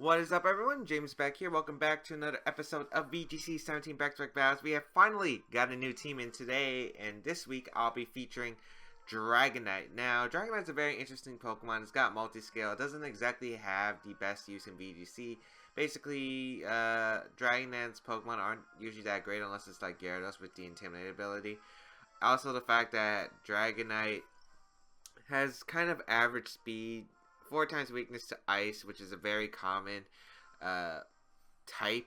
What is up, everyone? James Baek here. Welcome back to another episode of VGC 17 back-to-back battles. We have finally got a new team in today, and this week I'll be featuring Dragonite. Now, Dragonite's a very interesting Pokemon. It's got Multiscale. It doesn't exactly have the best use in VGC. Basically, Dragonite's Pokemon aren't usually that great unless it's like Gyarados with the Intimidate ability. Also, the fact that Dragonite has kind of average speed, 4 times weakness to ice, which is a very common type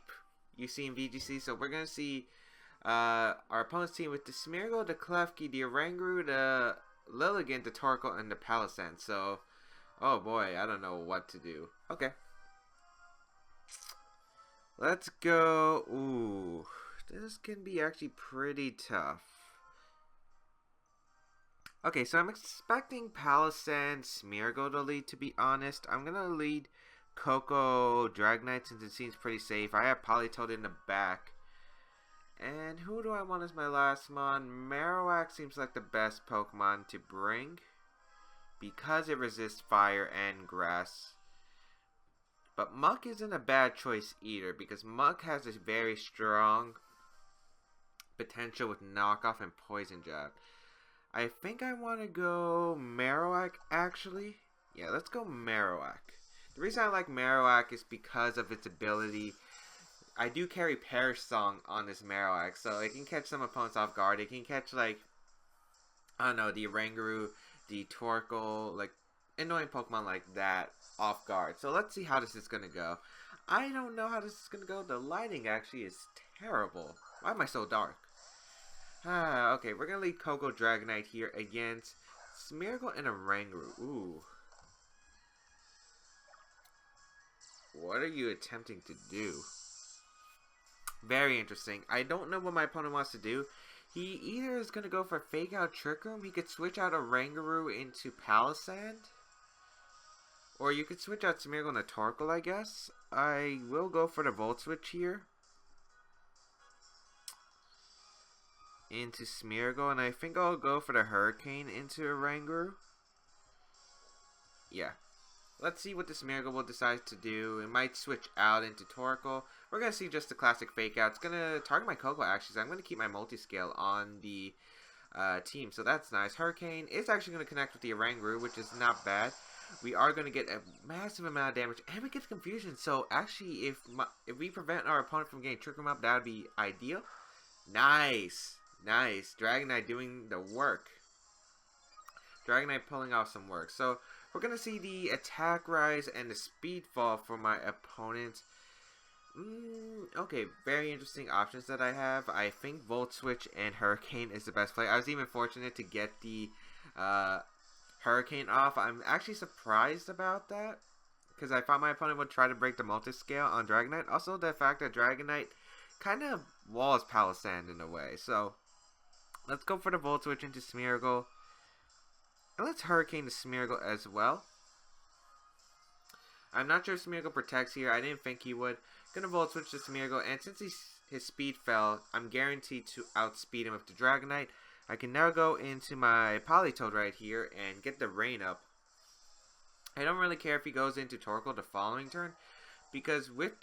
you see in VGC. So we're going to see our opponent's team with the Smeargle, the Klefki, the Oranguru, the Lilligant, the Torkoal, and the Palossand. So, oh boy, I don't know what to do. Okay. Let's go. Ooh, this can be actually pretty tough. Okay, so I'm expecting Palossand, Smeargle to lead, to be honest. I'm going to lead Koko, Dragonite, since it seems pretty safe. I have Politoed in the back. And who do I want as my last mon? Marowak seems like the best Pokemon to bring, because it resists fire and grass. But Muck isn't a bad choice either, because Muck has this very strong potential with knockoff and poison jab. I think I want to go Marowak, actually. Yeah, let's go Marowak. The reason I like Marowak is because of its ability. I do carry Perish Song on this Marowak, so it can catch some opponents off guard. It can catch, like, I don't know, the Oranguru, the Torkoal, like, annoying Pokemon like that off guard. So let's see how this is going to go. I don't know how this is going to go. The lighting actually is terrible. Why am I so dark? Okay, we're going to lead Koko Dragonite here against Smeargle and Oranguru. Ooh. What are you attempting to do? Very interesting. I don't know what my opponent wants to do. He either is going to go for Fake Out Trick Room. He could switch out Oranguru into Palossand. Or you could switch out Smeargle and Torkoal, I guess. I will go for the Volt Switch here into Smeargle, and I think I'll go for the Hurricane into Oranguru. Yeah. Let's see what the Smeargle will decide to do. It might switch out into Torkoal. We're going to see just the classic Fake Out. It's going to target my Koko, actually, so I'm going to keep my Multiscale on the team, so that's nice. Hurricane is actually going to connect with the Oranguru, which is not bad. We are going to get a massive amount of damage, and we get confusion. So actually, if we prevent our opponent from getting Trick Room up, that would be ideal. Nice. Nice. Dragonite doing the work. Dragonite pulling off some work. So, we're going to see the attack rise and the speed fall for my opponent. Okay, very interesting options that I have. I think Volt Switch and Hurricane is the best play. I was even fortunate to get the Hurricane off. I'm actually surprised about that, because I thought my opponent would try to break the Multiscale on Dragonite. Also, the fact that Dragonite kind of walls Palossand in a way. So, let's go for the Volt Switch into Smeargle. And let's Hurricane the Smeargle as well. I'm not sure if Smeargle protects here. I didn't think he would. Gonna Volt Switch to Smeargle. And since his speed fell, I'm guaranteed to outspeed him with the Dragonite. I can now go into my Politoed right here and get the rain up. I don't really care if he goes into Torkoal the following turn, because with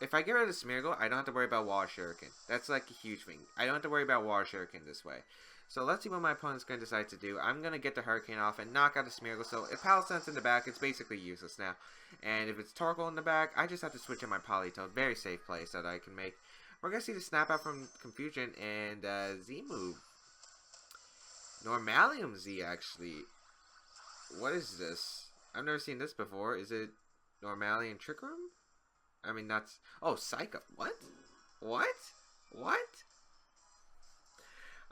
if I get rid of the Smeargle, I don't have to worry about Wall Shuriken. That's like a huge thing. I don't have to worry about Wall Shuriken this way. So let's see what my opponent's going to decide to do. I'm going to get the Hurricane off and knock out the Smeargle. So if Palossand's in the back, it's basically useless now. And if it's Torkoal in the back, I just have to switch in my Politoed. Very safe plays that I can make. We're going to see the Snap Out from Confusion and Z move. Normalium Z, actually. What is this? I've never seen this before. Is it Normalium Trick Room? I mean, that's... Oh, Psycho. What? What? What?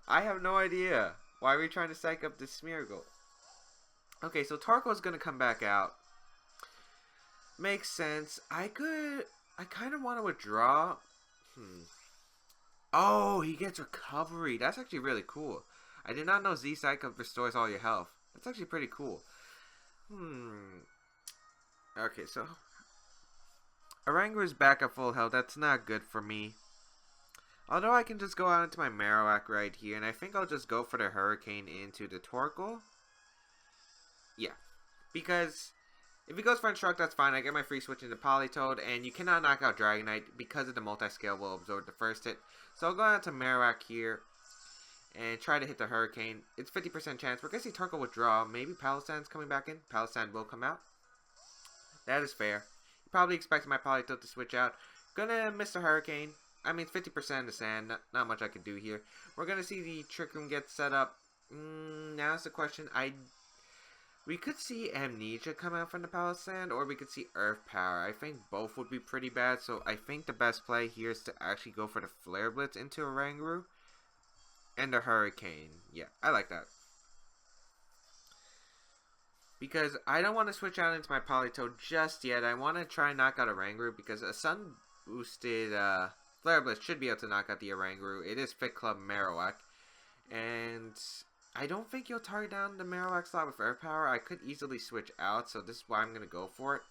I have no idea. Why are we trying to psych up this Smeargle? Okay, so Torkoal's going to come back out. Makes sense. I kind of want to withdraw. Oh, he gets recovery. That's actually really cool. I did not know Z Psych Up restores all your health. That's actually pretty cool. Okay, so Oranguru's back at full health. That's not good for me. Although I can just go out into my Marowak right here, and I think I'll just go for the Hurricane into the Torkoal. Yeah, because If he goes for Instruct, that's fine. I get my free switch into Politoed, and you cannot knock out Dragonite because of the Multiscale will absorb the first hit. So I'll go out to Marowak here and try to hit the Hurricane. It's 50% chance. We're going to see Torkoal withdraw. Maybe Palossand's coming back in. Palossand will come out. That is fair. You probably expected my Politoed to switch out. Gonna miss the Hurricane. I mean, 50% in the sand. Not much I can do here. We're going to see the Trick Room get set up. Now's the question. We could see Amnesia come out from the Palossand, or we could see Earth Power. I think both would be pretty bad, so I think the best play here is to actually go for the Flare Blitz into Oranguru and the Hurricane. Yeah, I like that. Because I don't want to switch out into my Politoed just yet. I want to try and knock out Oranguru, because a Sun-boosted Flare Blitz should be able to knock out the Oranguru. It is Fit Club Marowak, and I don't think you'll target down the Marowak slot with Earth Power. I could easily switch out, so this is why I'm going to go for it.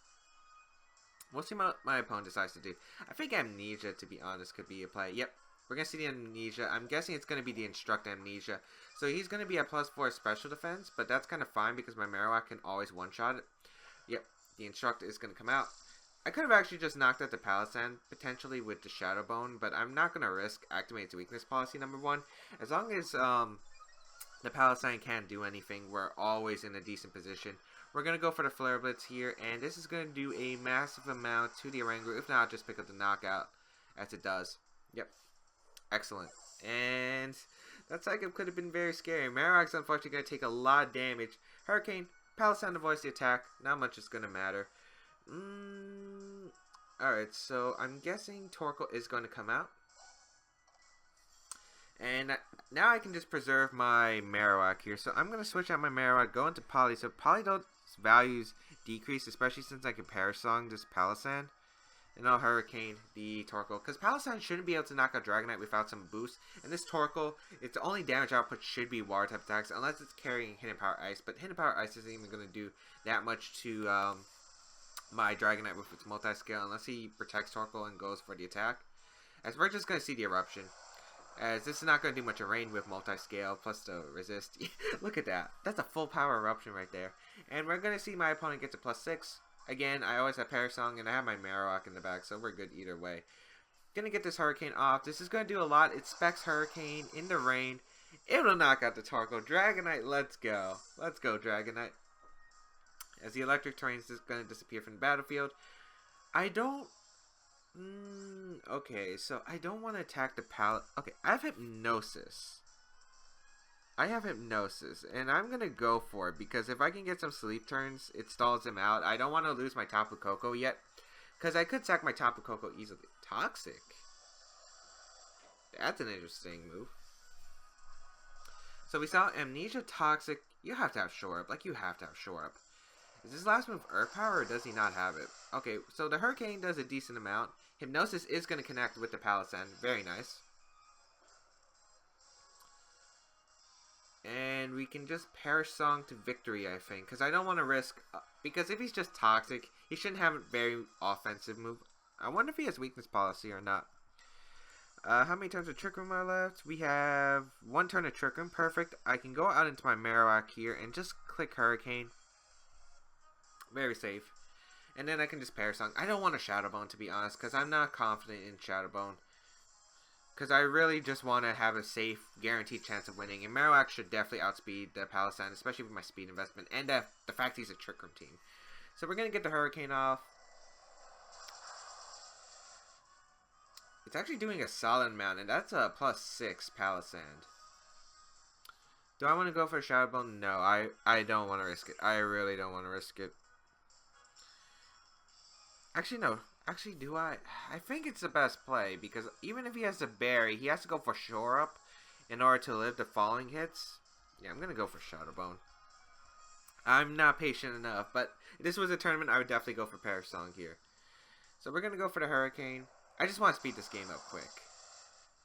We'll see what my opponent decides to do. I think Amnesia, to be honest, could be a play. Yep, we're going to see the Amnesia. I'm guessing it's going to be the Instruct Amnesia. So he's going to be at +4 special defense, but that's kind of fine because my Marowak can always one-shot it. Yep, the Instruct is going to come out. I could have actually just knocked out the Palossand, potentially with the Shadow Bone, but I'm not going to risk activating its weakness policy, number one. As long as the Palossand can't do anything, we're always in a decent position. We're going to go for the Flare Blitz here, and this is going to do a massive amount to the Oranguru. If not, I'll just pick up the knockout, as it does. Yep. Excellent. And that Psychic could have been very scary. Marowak's unfortunately going to take a lot of damage. Hurricane, Palossand avoids the attack. Not much is going to matter. Alright, so I'm guessing Torkoal is going to come out. And now I can just preserve my Marowak here. So I'm going to switch out my Marowak, go into Poly. So Politoed's values decrease, especially since I can Perish Song this Palossand. And I'll Hurricane the Torkoal. Because Palossand shouldn't be able to knock out Dragonite without some boost. And this Torkoal, its only damage output should be Water type attacks. Unless it's carrying Hidden Power Ice. But Hidden Power Ice isn't even going to do that much to my Dragonite with its Multiscale. Unless he protects Torkoal and goes for the attack. As we're just going to see the Eruption. As this is not going to do much of rain with Multiscale, plus the resist. Look at that. That's a full power Eruption right there. And we're going to see my opponent get to +6. Again, I always have Perish Song, and I have my Marowak in the back, so we're good either way. Going to get this Hurricane off. This is going to do a lot. It specs Hurricane in the rain. It'll knock out the Torkoal. Dragonite, let's go. Let's go, Dragonite. As the Electric Terrain is going to disappear from the battlefield. I don't... okay, so I don't want to attack the pallet. Okay, I have Hypnosis. And I'm going to go for it, because if I can get some sleep turns, it stalls him out. I don't want to lose my Tapu Koko yet, because I could sack my Tapu Koko easily. Toxic? That's an interesting move. So we saw Amnesia, Toxic. You have to have Shore Up. Like, you have to have Shore Up. Is this last move Earth Power, or does he not have it? Okay, so the Hurricane does a decent amount. Hypnosis is going to connect with the Palossand. Very nice. And we can just Perish Song to victory, I think. Because I don't want to risk... because if he's just Toxic, he shouldn't have a very offensive move. I wonder if he has Weakness Policy or not. How many turns of Trick Room are left? We have 1 turn of Trick Room. Perfect. I can go out into my Marowak here and just click Hurricane. Very safe. And then I can just Perish Song. I don't want a Shadow Bone, to be honest, because I'm not confident in Shadow Bone. Because I really just want to have a safe, guaranteed chance of winning. And Marowak should definitely outspeed the Palossand, especially with my speed investment. And the fact he's a Trick Room team. So we're going to get the Hurricane off. It's actually doing a solid amount, and that's a +6 Palossand. Do I want to go for a Shadow Bone? No, I don't want to risk it. I really don't want to risk it. Actually, no. Actually, do I? I think it's the best play, because even if he has to Berry, he has to go for Shore Up in order to live the falling hits. Yeah, I'm going to go for Shadow Bone. I'm not patient enough, but if this was a tournament, I would definitely go for Perish Song here. So we're going to go for the Hurricane. I just want to speed this game up quick.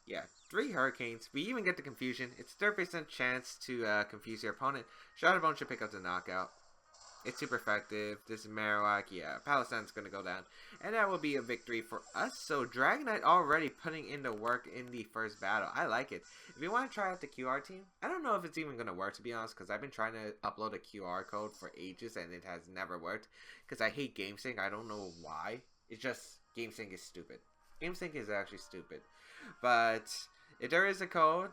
Yeah, 3 Hurricanes. We even get the Confusion. It's 30% chance to confuse your opponent. Shadow Bone should pick up the knockout. It's super effective. This is Marowak. Yeah, Palossand's going to go down. And that will be a victory for us. So Dragonite already putting in the work in the first battle. I like it. If you want to try out the QR team, I don't know if it's even going to work, to be honest, because I've been trying to upload a QR code for ages and it has never worked. Because I hate GameSync. I don't know why. It's just GameSync is stupid. GameSync is actually stupid. But if there is a code,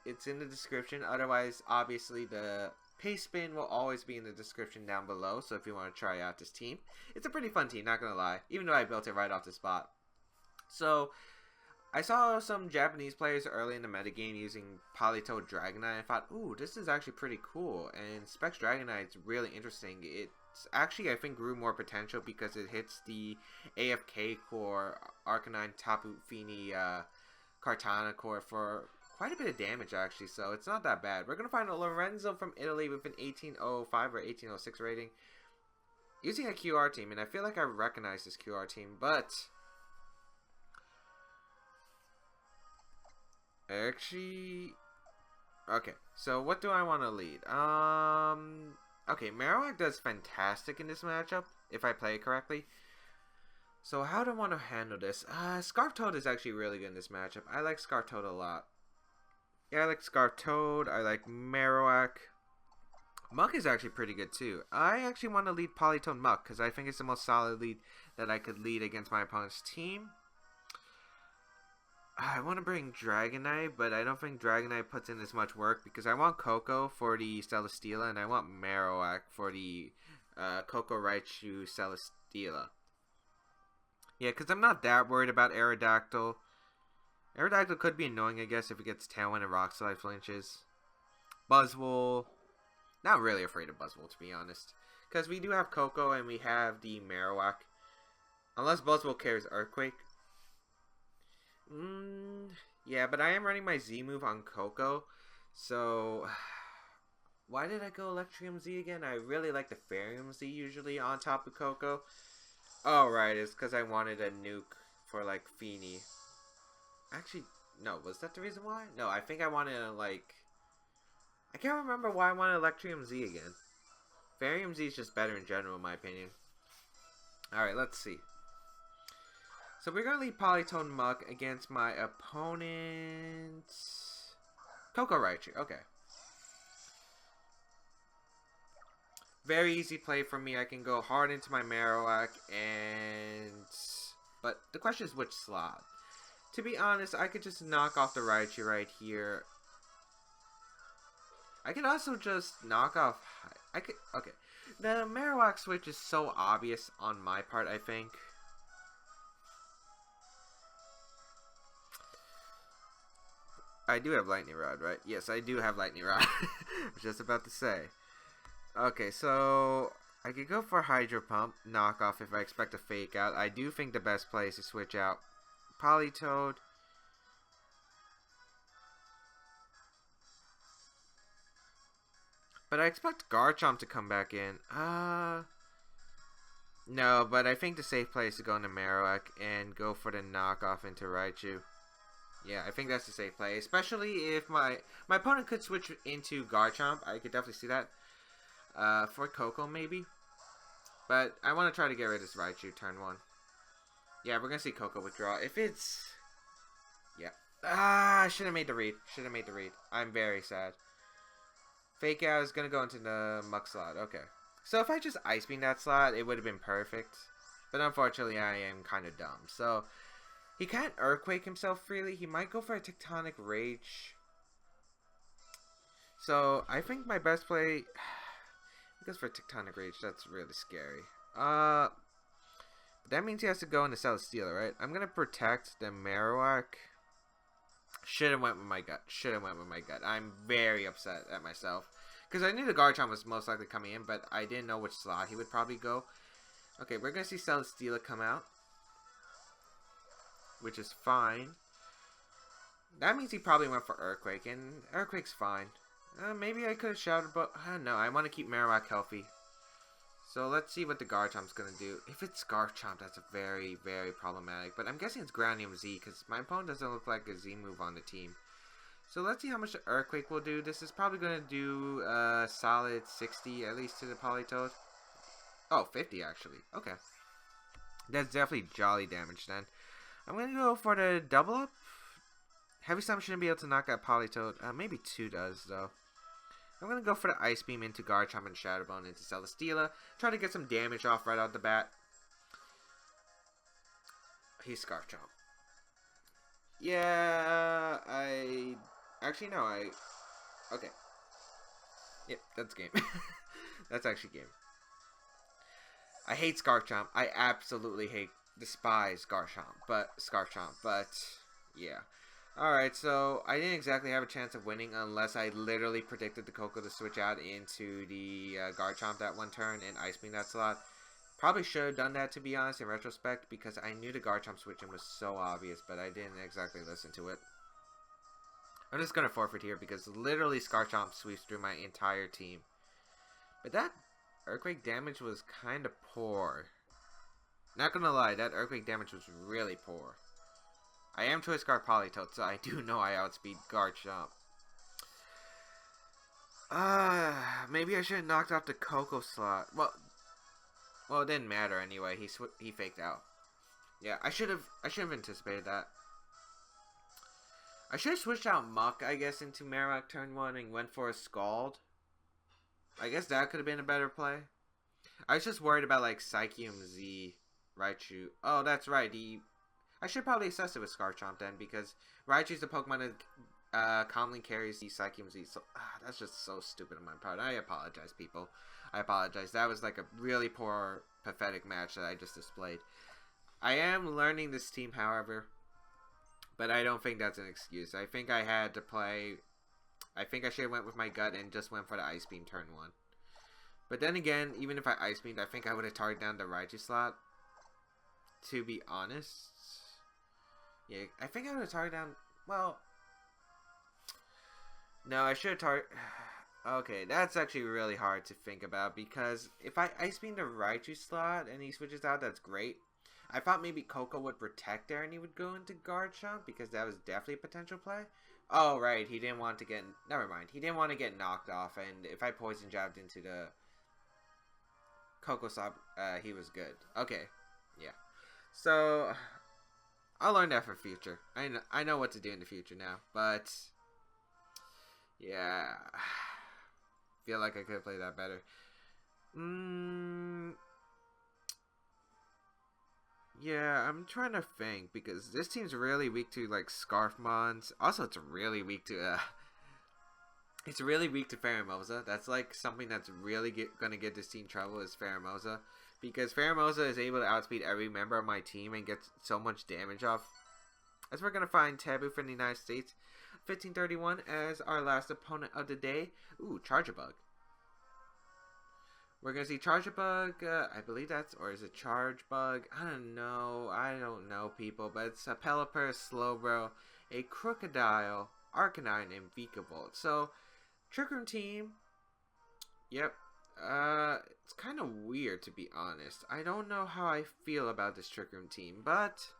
it's in the description. Otherwise, obviously, the paste spin will always be in the description down below. So if you want to try out this team, it's a pretty fun team, not gonna lie. Even though I built it right off the spot. So I saw some Japanese players early in the metagame using Politoed Dragonite. I thought, ooh, this is actually pretty cool. And Specs Dragonite's really interesting. It's actually, I think, grew more potential because it hits the AFK core, Arcanine, Tapu, Fini, Kartana core for quite a bit of damage, actually, so it's not that bad. We're going to find a Lorenzo from Italy with an 1805 or 1806 rating using a QR team, and I feel like I recognize this QR team, but actually, okay, so what do I want to lead? Okay, Marowak does fantastic in this matchup, if I play it correctly. So how do I want to handle this? Scarftoad is actually really good in this matchup. I like Scarftoad a lot. Yeah, I like Scarftoad. I like Marowak. Muck is actually pretty good too. I actually want to lead Politoed Muck because I think it's the most solid lead that I could lead against my opponent's team. I want to bring Dragonite, but I don't think Dragonite puts in as much work because I want Koko for the Celesteela and I want Marowak for the Koko Raichu Celesteela. Yeah, because I'm not that worried about Aerodactyl. Aerodactyl could be annoying, I guess, if it gets Tailwind and Rock Slide flinches. Buzzwole. Not really afraid of Buzzwole, to be honest. Because we do have Koko and we have the Marowak. Unless Buzzwole carries Earthquake. Yeah, but I am running my Z move on Koko. So, why did I go Electrium Z again? I really like the Fairyum Z usually on top of Koko. Oh, right, it's because I wanted a nuke for, like, Fini. Actually, no, was that the reason why? No, I think I wanted to, like, I can't remember why I wanted Electrium Z again. Fairyum Z is just better in general, in my opinion. Alright, let's see. So we're going to lead Politoed Muck against my opponent... Koko Raichu, okay. Very easy play for me. I can go hard into my Marowak and... But the question is which slot. To be honest, I could just knock off the Raichu right here. I could also just knock off... Okay. The Marowak switch is so obvious on my part, I think. I do have Lightning Rod, right? Yes, I do have Lightning Rod. I was just about to say. Okay, so I could go for Hydro Pump, knockoff if I expect a fake out. I do think the best play is to switch out Politoed. But I expect Garchomp to come back in. No, but I think the safe play is to go into Marowak and go for the knockoff into Raichu. Yeah, I think that's the safe play. Especially if my opponent could switch into Garchomp. I could definitely see that. For Koko, maybe. But I want to try to get rid of this Raichu turn 1. Yeah, we're going to see Koko withdraw. If it's... Yeah. I should have made the read. I'm very sad. Fake out is going to go into the Muck slot. Okay. So if I just Ice Beam that slot, it would have been perfect. But unfortunately, I am kind of dumb. So, he can't Earthquake himself freely. He might go for a Tectonic Rage. So, I think my best play... He goes for a Tectonic Rage. That's really scary. That means he has to go into Celesteela, right? I'm going to protect the Marowak. Should have went with my gut. I'm very upset at myself. Because I knew the Garchomp was most likely coming in, but I didn't know which slot he would probably go. Okay, we're going to see Celesteela come out. Which is fine. That means he probably went for Earthquake, and Earthquake's fine. Maybe I could have shouted, but no, I want to keep Marowak healthy. So let's see what the Garchomp's going to do. If it's Garchomp, that's very, very problematic. But I'm guessing it's Groundium Z, because my opponent doesn't look like a Z move on the team. So let's see how much the Earthquake will do. This is probably going to do a solid 60 at least to the Politoed. Oh, 50 actually. Okay. That's definitely jolly damage then. I'm going to go for the double up. Heavy Slam shouldn't be able to knock out Politoed. Maybe 2 does though. I'm going to go for the Ice Beam into Garchomp and Shadow Bone into Celesteela. Try to get some damage off right out the bat. He's Scarf Chomp. Yeah, actually, no, okay. Yep, that's game. That's actually game. I hate Scarf Chomp. I absolutely despise Scarf Chomp, but, yeah. Alright, so I didn't exactly have a chance of winning unless I literally predicted the Koko to switch out into the Garchomp that one turn and Ice Beam that slot. Probably should have done that, to be honest, in retrospect, because I knew the Garchomp switching was so obvious, but I didn't exactly listen to it. I'm just going to forfeit here because literally Scarchomp sweeps through my entire team. But that Earthquake damage was kind of poor. Not going to lie, that Earthquake damage was really poor. I am Choice Scarf Politoed, so I do know I outspeed Garchomp. Maybe I should have knocked off the Koko slot. Well, it didn't matter anyway. He faked out. Yeah, I should have anticipated that. I should have switched out Muck, I guess, into Marowak turn 1 and went for a Scald. I guess that could have been a better play. I was just worried about like Psychium Z Raichu. Oh, that's right. I should probably assess it with Scarchomp then, because Raichu's the Pokemon that commonly carries the Psychium Z. So that's just so stupid on my part. I apologize, people. I apologize. That was like a really poor, pathetic match that I just displayed. I am learning this team, however, but I don't think that's an excuse. I think I had to play. I think I should have went with my gut and just went for the Ice Beam turn 1. But then again, even if I Ice Beamed, I think I would have targeted down the Raichu slot. To be honest, yeah, I think I would have targeted down. Well, no, I should have targeted. Okay, that's actually really hard to think about, because if I Ice Beam the Raichu slot and he switches out, that's great. I thought maybe Koko would protect there and he would go into Garchomp, because that was definitely a potential play. Oh, right, he didn't want to get... Never mind, he didn't want to get knocked off, and if I Poison Jabbed into the Koko slot, he was good. Okay, yeah. So, I'll learn that for future. I know what to do in the future now, but... Yeah... Feel like I could have played that better. Yeah, I'm trying to think, because this team's really weak to like Scarf Mons. Also, it's really weak to Pheromosa. That's like something that's really gonna get this team trouble is Pheromosa, because Pheromosa is able to outspeed every member of my team and gets so much damage off. As we're gonna find Tapu from the United States. 1531 as our last opponent of the day. Ooh, Charjabug. We're going to see Charjabug, I believe that's, or is it Chargebug? I don't know, people, but it's a Pelipper, Slowbro, a Crocodile, Arcanine, and Vikavolt. So, Trick Room team, yep, it's kind of weird, to be honest. I don't know how I feel about this Trick Room team, but...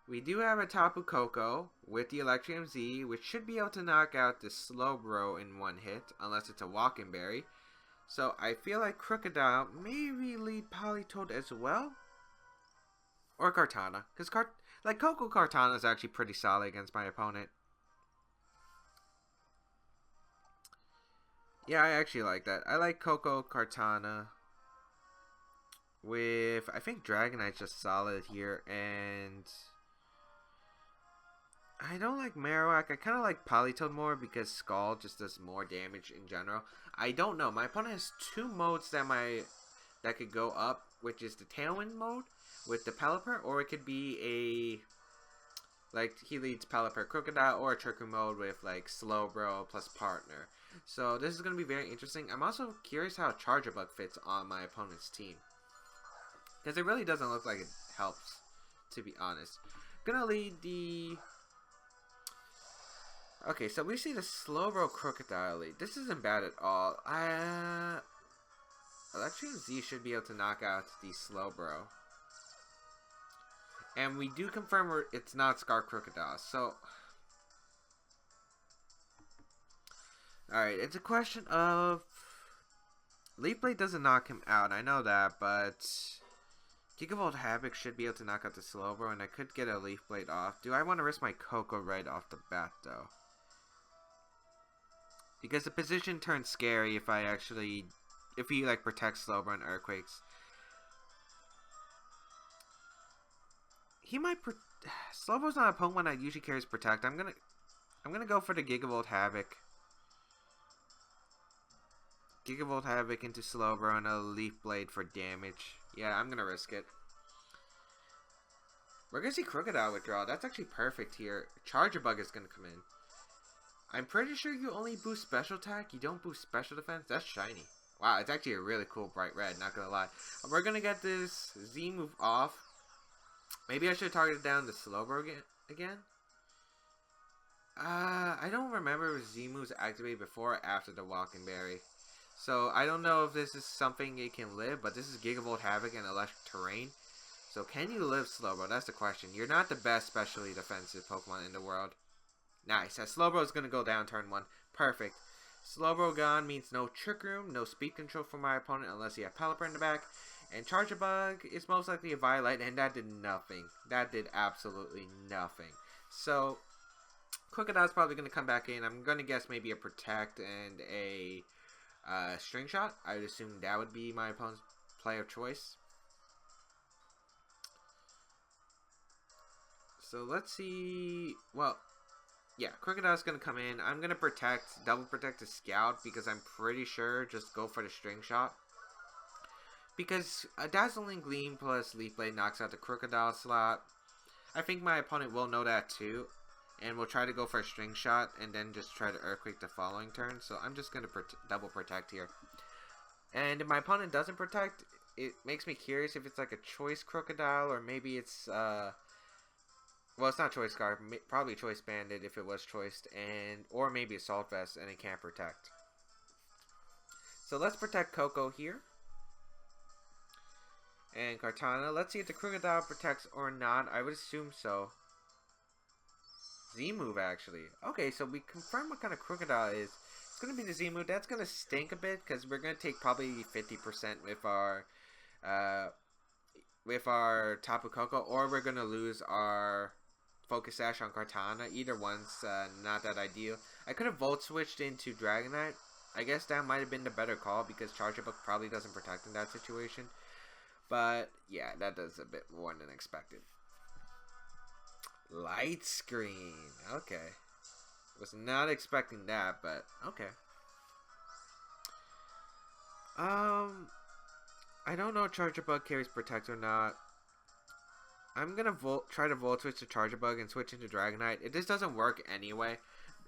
We do have a Tapu Koko with the Electrium Z, which should be able to knock out the Slowbro in one hit, unless it's a Walking Berry. So I feel like Crocodile maybe lead Politoed as well, or Kartana, because Koko Kartana is actually pretty solid against my opponent. Yeah, I actually like that. I like Koko Kartana with, I think Dragonite's just solid here, and I don't like Marowak. I kind of like Politoed more because Scald just does more damage in general. I don't know. My opponent has 2 modes that could go up, which is the Tailwind mode with the Pelipper, or it could be like he leads Pelipper Crocodile, or a Trick Room mode with like Slowbro plus Partner. So this is going to be very interesting. I'm also curious how Charjabug fits on my opponent's team, because it really doesn't look like it helps, to be honest. Gonna lead the... Okay, so we see the Slowbro Crocodile lead. This isn't bad at all. Electrium Z should be able to knock out the Slowbro. And we do confirm it's not Scar Crocodile. So, Alright, it's a question of... Leaf Blade doesn't knock him out, I know that, but... Gigavolt Havoc should be able to knock out the Slowbro, and I could get a Leaf Blade off. Do I want to risk my Koko right off the bat, though? Because the position turns scary if I actually... If he, like, protects Slowbro and Earthquakes. He might... Slowbro's not a Pokemon that usually carries Protect. I'm gonna go for the Gigavolt Havoc. Gigavolt Havoc into Slowbro and a Leaf Blade for damage. Yeah, I'm gonna risk it. We're gonna see Crocodile withdraw. That's actually perfect here. Charger Bug is gonna come in. I'm pretty sure you only boost special attack. You don't boost special defense. That's shiny. Wow, it's actually a really cool bright red, not gonna lie. We're gonna get this Z move off. Maybe I should have targeted down the Slowbro again. I don't remember if Z moves activated before or after the Walking Berry. So, I don't know if this is something it can live, but this is Gigavolt Havoc and Electric Terrain. So, can you live Slowbro? That's the question. You're not the best specially defensive Pokemon in the world. Nice. As Slowbro is going to go down turn 1. Perfect. Slowbro gone means no Trick Room, no speed control for my opponent unless you have Pelipper in the back. And Charger Bug is most likely a Violet, and that did nothing. That did absolutely nothing. So, Crocodile's probably going to come back in. I'm going to guess maybe a Protect and a... String Shot. I would assume that would be my opponent's play of choice. So let's see. Well, yeah, Crocodile's gonna come in. I'm gonna double protect the Scout because I'm pretty sure just go for the String Shot. Because a Dazzling Gleam plus Leaf Blade knocks out the Crocodile slot. I think my opponent will know that too. And we'll try to go for a String Shot and then just try to Earthquake the following turn. So I'm just going to double protect here. And if my opponent doesn't protect, it makes me curious if it's like a Choice Crocodile or maybe it's... well, it's not Choice Scarf. Probably Choice Bandit if it was choiced. Or maybe Assault Vest and it can't protect. So let's protect Koko here. And Kartana. Let's see if the Crocodile protects or not. I would assume so. Z move actually. Okay, so we confirm what kind of Crocodile is. It's gonna be the Z move. That's gonna stink a bit because we're gonna take probably 50% with our Tapu Koko, or we're gonna lose our Focus Sash on Kartana. Either one's not that ideal. I could have Volt switched into Dragonite. I guess that might have been the better call because Charger Book probably doesn't protect in that situation. But yeah, that does a bit more than expected. Light Screen. Okay. Was not expecting that, but okay. I don't know if Charger Bug carries Protect or not. I'm gonna try to Volt Switch to Charger Bug and switch into Dragonite. If this doesn't work anyway,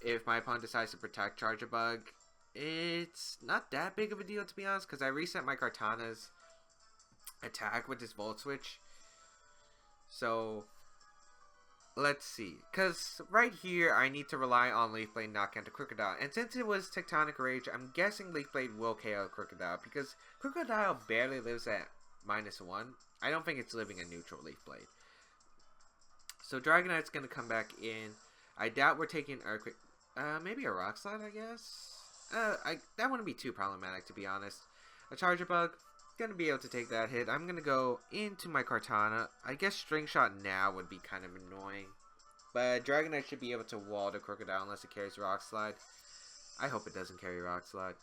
if my opponent decides to protect Charger Bug, it's not that big of a deal to be honest, because I reset my Kartana's attack with this Volt Switch. So... let's see, because right here I need to rely on Leaf Blade knock out the Crocodile, and since it was Tectonic Rage, I'm guessing Leaf Blade will KO Crocodile, because Crocodile barely lives at -1. I don't think it's living a neutral Leaf Blade. So Dragonite's going to come back in. I doubt we're taking Earthquake. Maybe a Rock Slide, I guess? That wouldn't be too problematic, to be honest. A Charger Bug. Gonna be able to take that hit. I'm gonna go into my Kartana. I guess String Shot now would be kind of annoying, but Dragonite should be able to wall the Crocodile unless it carries Rock Slide. I hope it doesn't carry Rock Slide.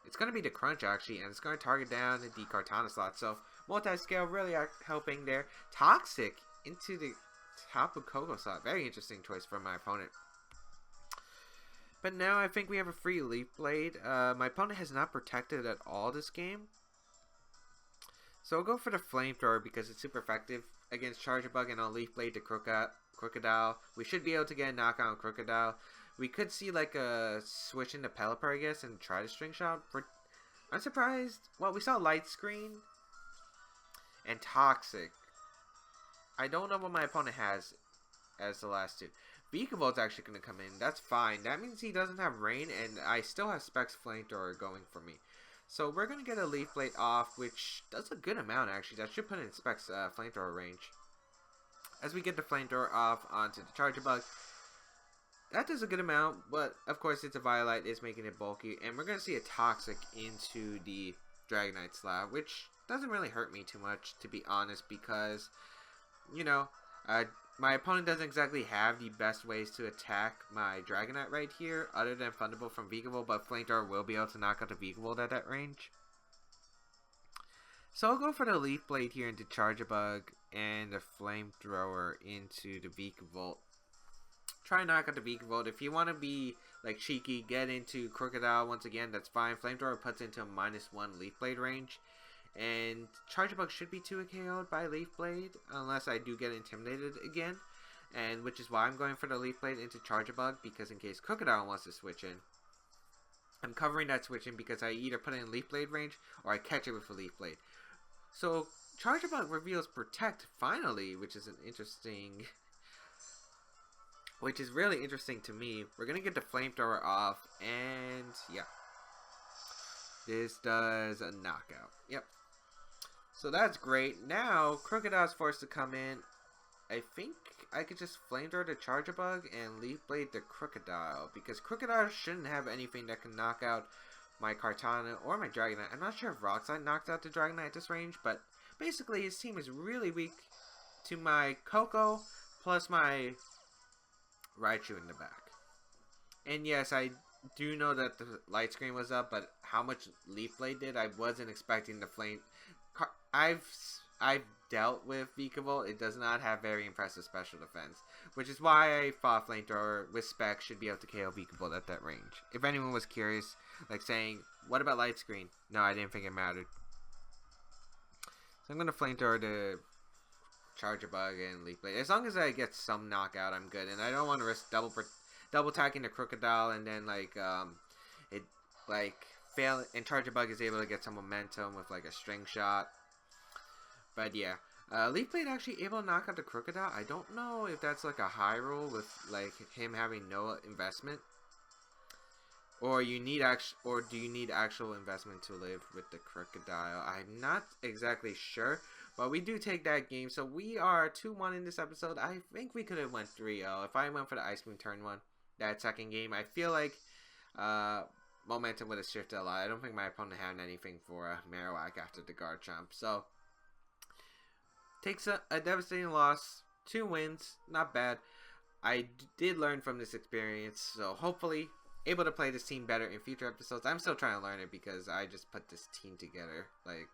It's gonna be the Crunch actually, and it's gonna target down the Kartana slot. So Multiscale really helping there. Toxic into the Tapu Koko slot. Very interesting choice from my opponent. But now I think we have a free Leaf Blade. My opponent has not protected at all this game. So I'll go for the Flamethrower because it's super effective against Charger Bug and I'll Leaf Blade to Crocodile. We should be able to get a knockout on Crocodile. We could see like a switch into Pelipper, I guess, and try to String Shot. I'm surprised. Well, we saw Light Screen and Toxic. I don't know what my opponent has as the last two. Beakavolt's actually going to come in. That's fine. That means he doesn't have Rain, and I still have Specs Flamethrower going for me. So we're going to get a Leaf Blade off, which does a good amount, actually. That should put in Specs Flamethrower range. As we get the Flamethrower off onto the Charger Bug, that does a good amount, but of course it's a Violite, it's making it bulky, and we're going to see a Toxic into the Dragonite slot, which doesn't really hurt me too much, to be honest, because, you know, my opponent doesn't exactly have the best ways to attack my Dragonite right here, other than Thunderbolt from Vikavolt, but Flamethrower will be able to knock out the Vikavolt at that range. So I'll go for the Leaf Blade here into Charjabug, and the Flamethrower into the Vikavolt. Try and knock out the Vikavolt. If you want to be like cheeky, get into Crocodile once again, that's fine. Flamethrower puts into a -1 Leaf Blade range. And Charjabug should be 2 KO'd by Leaf Blade, unless I do get intimidated again. And which is why I'm going for the Leaf Blade into Charjabug, because in case Crocodile wants to switch in, I'm covering that switch in because I either put it in Leaf Blade range or I catch it with a Leaf Blade. So Charjabug reveals Protect finally, which is really interesting to me. We're gonna get the Flamethrower off, and yeah, this does a knockout. Yep. So that's great. Now Crocodile's forced to come in. I think I could just Flamethrower the Charjabug and Leaf Blade the Crocodile, because Crocodile shouldn't have anything that can knock out my Kartana or my Dragonite. I'm not sure if Rock Slide knocks out the Dragonite at this range, but basically his team is really weak to my Koko plus my Raichu in the back. And yes, I do know that the light screen was up, but how much Leaf Blade did, I wasn't expecting the flame. I've dealt with Vikavolt. It does not have very impressive special defense, which is why I thought Flamethrower with Spec should be able to KO Vikavolt at that range. If anyone was curious, like saying, what about light screen? No, I didn't think it mattered. So I'm going to Flamethrower the Charjabug and Leaf Blade. As long as I get some knockout, I'm good. And I don't want to risk double attacking the Crocodile and then it fail, and Charjabug is able to get some momentum with like a string shot. But yeah, Leaf Blade actually able to knock out the Crocodile. I don't know if that's like a high roll with like him having no investment, or do you need actual investment to live with the Crocodile? I'm not exactly sure, but we do take that game. So we are 2-1 in this episode. I think we could have went 3-0 if I went for the Ice Moon turn 1. That second game, I feel like momentum would have shifted a lot. I don't think my opponent had anything for Marowak after the Garchomp. So takes a devastating loss. 2 wins, not bad. I did learn from this experience, so hopefully able to play this team better in future episodes. I'm still trying to learn it because I just put this team together like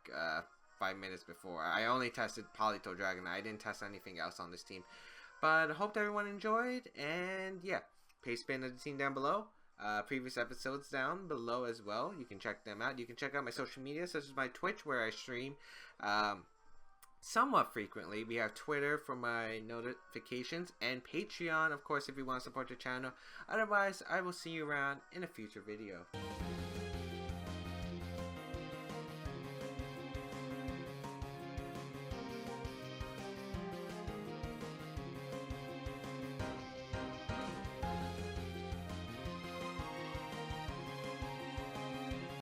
5 minutes before. I only tested Politoed Dragonite. I didn't test anything else on this team. But hope everyone enjoyed, and yeah, paste spin of the team down below. Previous episodes down below as well. You can check them out. You can check out my social media, such as my Twitch, where I stream somewhat frequently. We have Twitter for my notifications, and Patreon, of course, if you want to support the channel. Otherwise, I will see you around in a future video.